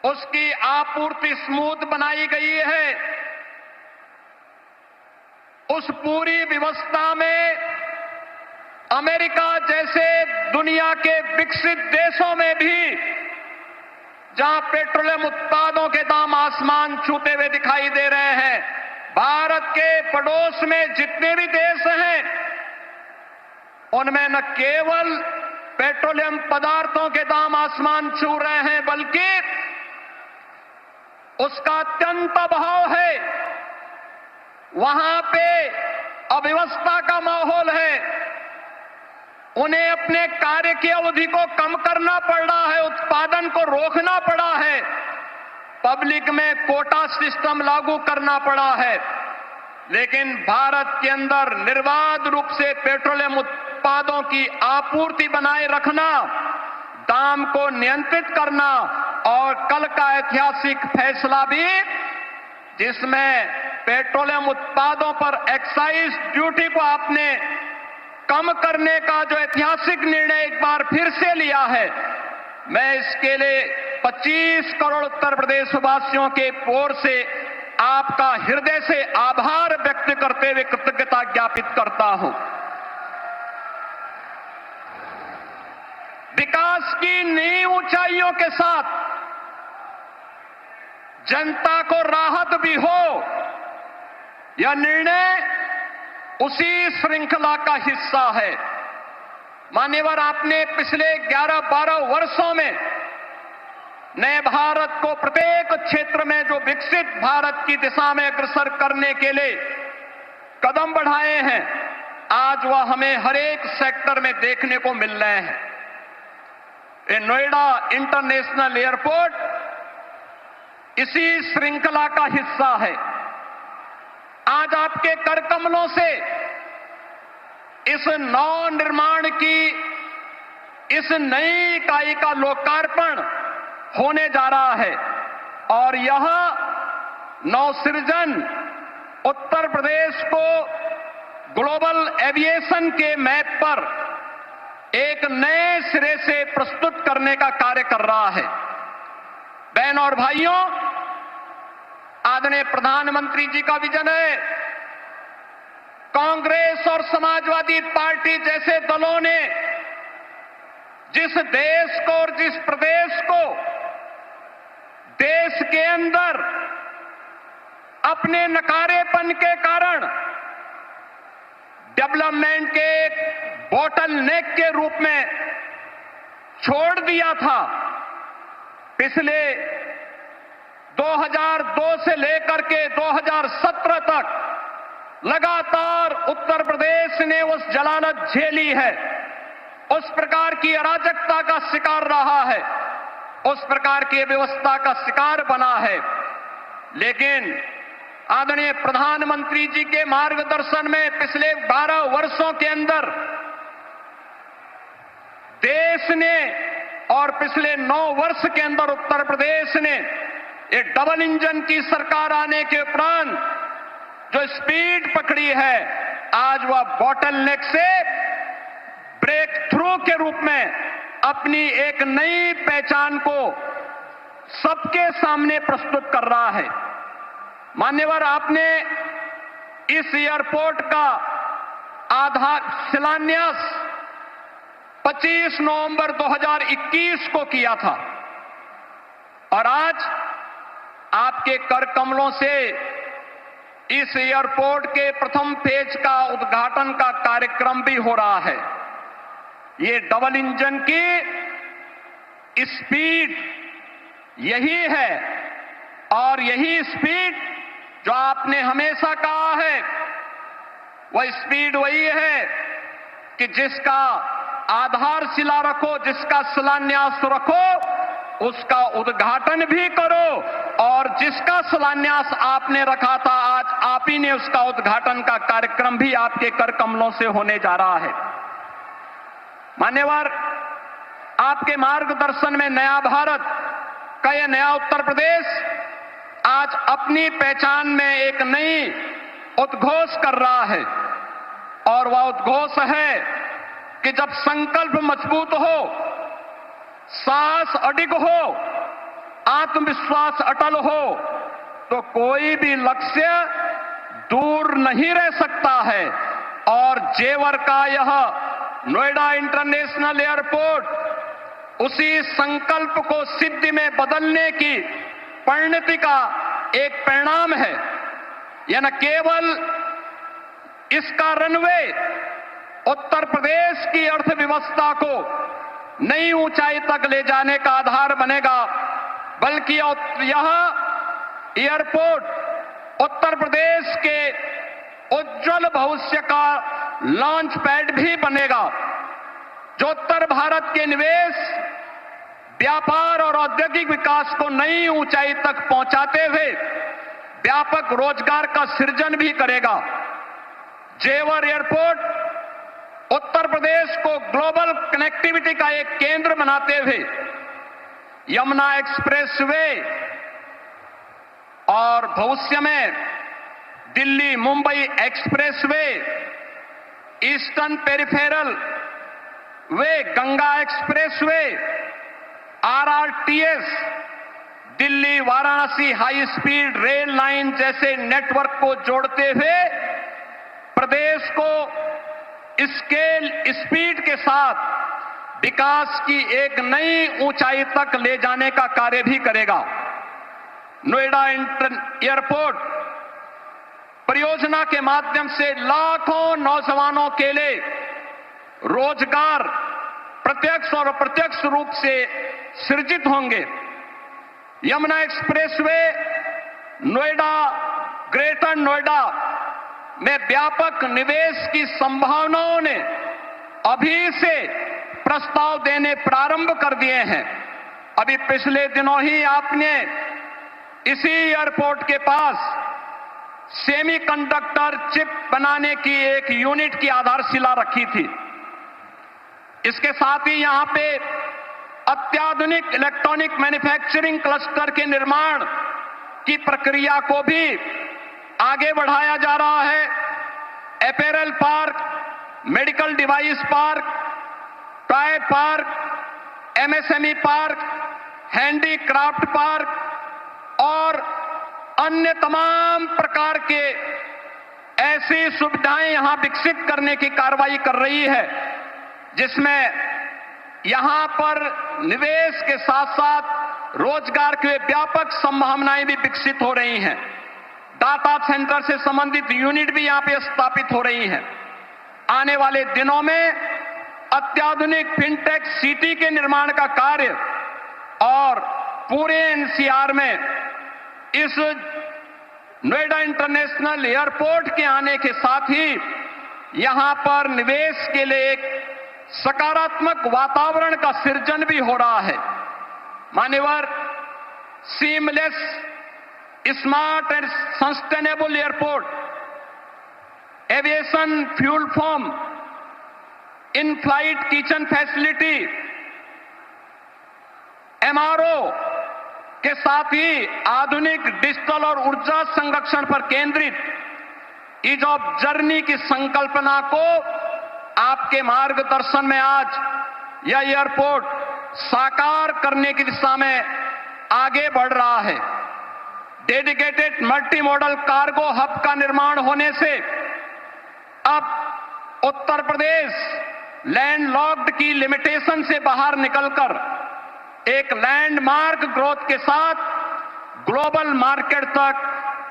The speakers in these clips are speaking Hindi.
उसकी आपूर्ति स्मूथ बनाई गई है। उस पूरी व्यवस्था में अमेरिका जैसे दुनिया के विकसित देशों में भी, जहां पेट्रोलियम उत्पादों के दाम आसमान छूते हुए दिखाई दे रहे हैं, भारत के पड़ोस में जितने भी देश हैं, उनमें न केवल पेट्रोलियम पदार्थों के दाम आसमान छू रहे हैं, बल्कि उसका अत्यंत अभाव है। वहां पे अव्यवस्था का माहौल है। उन्हें अपने कार्य की अवधि को कम करना पड़ रहा है, उत्पादन को रोकना पड़ा है, पब्लिक में कोटा सिस्टम लागू करना पड़ा है। लेकिन भारत के अंदर निर्बाध रूप से पेट्रोलियम उत्पादों की आपूर्ति बनाए रखना, दाम को नियंत्रित करना और कल का ऐतिहासिक फैसला भी, जिसमें पेट्रोलियम उत्पादों पर एक्साइज ड्यूटी को आपने कम करने का जो ऐतिहासिक निर्णय एक बार फिर से लिया है, मैं इसके लिए 25 करोड़ उत्तर प्रदेश वासियों के ओर से आपका हृदय से आभार व्यक्त करते हुए कृतज्ञता ज्ञापित करता हूं। विकास की नई ऊंचाइयों के साथ जनता को राहत भी हो, यह निर्णय उसी श्रृंखला का हिस्सा है। मान्यवर, आपने पिछले 11-12 वर्षों में नए भारत को प्रत्येक क्षेत्र में जो विकसित भारत की दिशा में अग्रसर करने के लिए कदम बढ़ाए हैं, आज वह हमें हर एक सेक्टर में देखने को मिल रहे हैं। ये नोएडा इंटरनेशनल एयरपोर्ट इसी श्रृंखला का हिस्सा है। आज आपके कर कमलों से इस नव निर्माण की इस नई इकाई का लोकार्पण होने जा रहा है और यह नवसृजन उत्तर प्रदेश को ग्लोबल एविएशन के मैप पर एक नए सिरे से प्रस्तुत करने का कार्य कर रहा है। बहन और भाइयों, आदरणीय प्रधानमंत्री जी का विजन है। कांग्रेस और समाजवादी पार्टी जैसे दलों ने जिस देश को और जिस प्रदेश को देश के अंदर अपने नकारेपन के कारण डेवलपमेंट के बॉटल नेक के रूप में छोड़ दिया था, पिछले 2002 से लेकर के 2017 तक लगातार उत्तर प्रदेश ने उस जलालत झेली है, उस प्रकार की अराजकता का शिकार रहा है, उस प्रकार की व्यवस्था का शिकार बना है। लेकिन आदरणीय प्रधानमंत्री जी के मार्गदर्शन में पिछले 12 वर्षों के अंदर देश ने और पिछले 9 वर्ष के अंदर उत्तर प्रदेश ने एक डबल इंजन की सरकार आने के उपरांत जो स्पीड पकड़ी है, आज वह बॉटल नेक से ब्रेक थ्रू के रूप में अपनी एक नई पहचान को सबके सामने प्रस्तुत कर रहा है। मान्यवर, आपने इस एयरपोर्ट का आधार शिलान्यास 25 नवंबर 2021 को किया था और आज आपके कर कमलों से इस एयरपोर्ट के प्रथम फेज का उद्घाटन का कार्यक्रम भी हो रहा है। ये डबल इंजन की स्पीड यही है और यही स्पीड जो आपने हमेशा कहा है, वह स्पीड वही है कि जिसका आधारशिला रखो, जिसका शिलान्यास रखो, उसका उद्घाटन भी करो और जिसका शिलान्यास आपने रखा था, आज आप ही ने उसका उद्घाटन का कार्यक्रम भी आपके कर कमलों से होने जा रहा है। मान्यवर, आपके मार्गदर्शन में नया भारत का यह नया उत्तर प्रदेश आज अपनी पहचान में एक नई उद्घोष कर रहा है और वह उद्घोष है कि जब संकल्प मजबूत हो, साहस अडिग हो, आत्मविश्वास अटल हो तो कोई भी लक्ष्य दूर नहीं रह सकता है। और जेवर का यह नोएडा इंटरनेशनल एयरपोर्ट उसी संकल्प को सिद्धि में बदलने की परिणति का एक परिणाम है। यह न केवल इसका रनवे उत्तर प्रदेश की अर्थव्यवस्था को नई ऊंचाई तक ले जाने का आधार बनेगा, बल्कि यह एयरपोर्ट उत्तर प्रदेश के उज्जवल भविष्य का लॉन्च पैड भी बनेगा, जो उत्तर भारत के निवेश, व्यापार और औद्योगिक विकास को नई ऊंचाई तक पहुंचाते हुए व्यापक रोजगार का सृजन भी करेगा। जेवर एयरपोर्ट उत्तर प्रदेश को ग्लोबल कनेक्टिविटी का एक केंद्र बनाते हुए यमुना एक्सप्रेसवे और भविष्य में Delhi Mumbai expressway, eastern peripheral way, Ganga expressway, RRTS, Delhi Varanasi high speed rail line जैसे नेटवर्क को जोड़ते हुए प्रदेश को स्केल स्पीड के साथ विकास की एक नई ऊंचाई तक ले जाने का कार्य भी करेगा। नोएडा एयरपोर्ट परियोजना के माध्यम से लाखों नौजवानों के लिए रोजगार प्रत्यक्ष और अप्रत्यक्ष रूप से सृजित होंगे। यमुना एक्सप्रेसवे नोएडा, ग्रेटर नोएडा में व्यापक निवेश की संभावनाओं ने अभी से प्रस्ताव देने प्रारंभ कर दिए हैं। अभी पिछले दिनों ही आपने इसी एयरपोर्ट के पास सेमीकंडक्टर चिप बनाने की एक यूनिट की आधारशिला रखी थी। इसके साथ ही यहां पे अत्याधुनिक इलेक्ट्रॉनिक मैन्युफैक्चरिंग क्लस्टर के निर्माण की प्रक्रिया को भी आगे बढ़ाया जा रहा है। Apparel park, medical device park, toy park, MSME park, handicraft park और अन्य तमाम प्रकार के ऐसी सुविधाएं यहां विकसित करने की कार्रवाई कर रही है, जिसमें यहां पर निवेश के साथ साथ रोजगार के व्यापक संभावनाएं भी विकसित हो रही हैं। डाटा सेंटर से संबंधित यूनिट भी यहां पे स्थापित हो रही हैं। आने वाले दिनों में अत्याधुनिक फिनटेक सिटी के निर्माण का कार्य और पूरे एनसीआर में इस नोएडा इंटरनेशनल एयरपोर्ट के आने के साथ ही यहां पर निवेश के लिए एक सकारात्मक वातावरण का सृजन भी हो रहा है। मान्यवर, seamless, smart and sustainable airport, aviation fuel form, in flight kitchen facility, MRO के साथ ही आधुनिक डिजिटल और ऊर्जा संरक्षण पर केंद्रित ईज ऑफ जर्नी की संकल्पना को आपके मार्गदर्शन में आज यह एयरपोर्ट साकार करने की दिशा में आगे बढ़ रहा है। Dedicated multi modal cargo hub का निर्माण होने से अब उत्तर प्रदेश लैंडलॉक्ड की लिमिटेशन से बाहर निकलकर एक लैंडमार्क ग्रोथ के साथ ग्लोबल मार्केट तक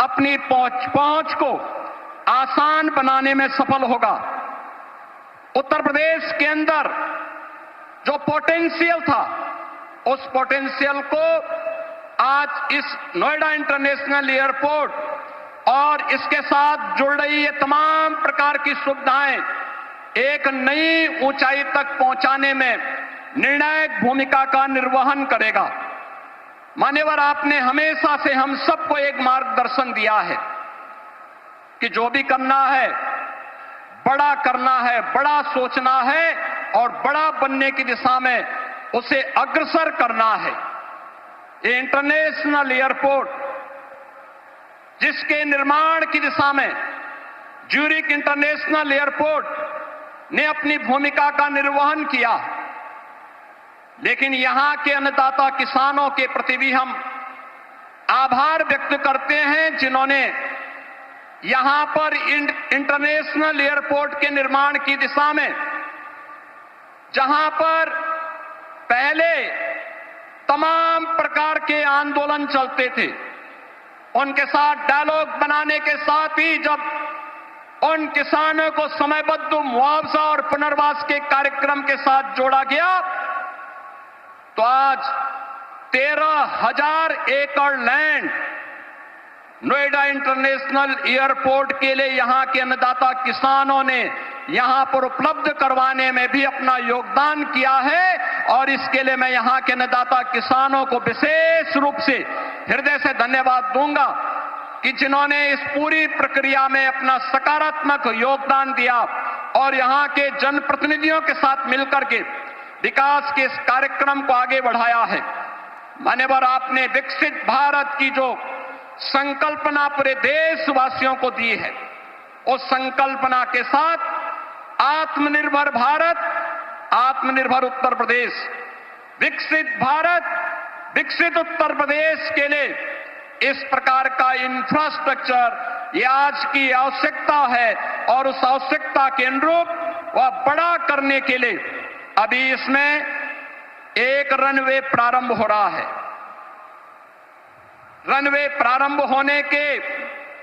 अपनी पहुंच को आसान बनाने में सफल होगा। उत्तर प्रदेश के अंदर जो पोटेंशियल था, उस पोटेंशियल को आज इस नोएडा इंटरनेशनल एयरपोर्ट और इसके साथ जुड़ रही ये तमाम प्रकार की सुविधाएं एक नई ऊंचाई तक पहुंचाने में निर्णायक भूमिका का निर्वहन करेगा। मान्यवर, आपने हमेशा से हम सबको एक मार्गदर्शन दिया है कि जो भी करना है, बड़ा करना है, बड़ा सोचना है और बड़ा बनने की दिशा में उसे अग्रसर करना है। ये इंटरनेशनल एयरपोर्ट जिसके निर्माण की दिशा में ज्यूरिक इंटरनेशनल एयरपोर्ट ने अपनी भूमिका का निर्वहन किया, लेकिन यहां के अन्नदाता किसानों के प्रति भी हम आभार व्यक्त करते हैं, जिन्होंने यहां पर इंटरनेशनल एयरपोर्ट के निर्माण की दिशा में, जहां पर पहले तमाम प्रकार के आंदोलन चलते थे, उनके साथ डायलॉग बनाने के साथ ही जब उन किसानों को समयबद्ध मुआवजा और पुनर्वास के कार्यक्रम के साथ जोड़ा गया, तो आज 13,000 एकड़ लैंड नोएडा इंटरनेशनल एयरपोर्ट के लिए यहां के अन्नदाता किसानों ने यहां पर उपलब्ध करवाने में भी अपना योगदान किया है। और इसके लिए मैं यहां के अन्नदाता किसानों को विशेष रूप से हृदय से धन्यवाद दूंगा कि जिन्होंने इस पूरी प्रक्रिया में अपना सकारात्मक योगदान दिया और यहां के जनप्रतिनिधियों के साथ मिलकर के विकास के इस कार्यक्रम को आगे बढ़ाया है। मान्यवर, आपने विकसित भारत की जो संकल्पना पूरे देशवासियों को दी है, उस संकल्पना के साथ आत्मनिर्भर भारत, आत्मनिर्भर उत्तर प्रदेश, विकसित भारत, विकसित उत्तर प्रदेश के लिए इस प्रकार का इंफ्रास्ट्रक्चर ये आज की आवश्यकता है। और उस आवश्यकता के अनुरूप वह बड़ा करने के लिए अभी इसमें एक रनवे प्रारंभ हो रहा है। रनवे प्रारंभ होने के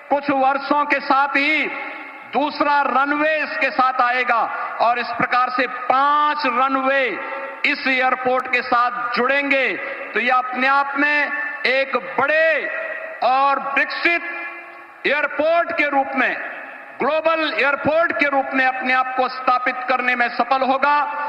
कुछ वर्षों के साथ ही दूसरा रनवे इसके साथ आएगा और इस प्रकार से 5 रनवे इस एयरपोर्ट के साथ जुड़ेंगे। तो यह अपने आप में एक बड़े और विकसित एयरपोर्ट के रूप में, ग्लोबल एयरपोर्ट के रूप में अपने आप को स्थापित करने में सफल होगा।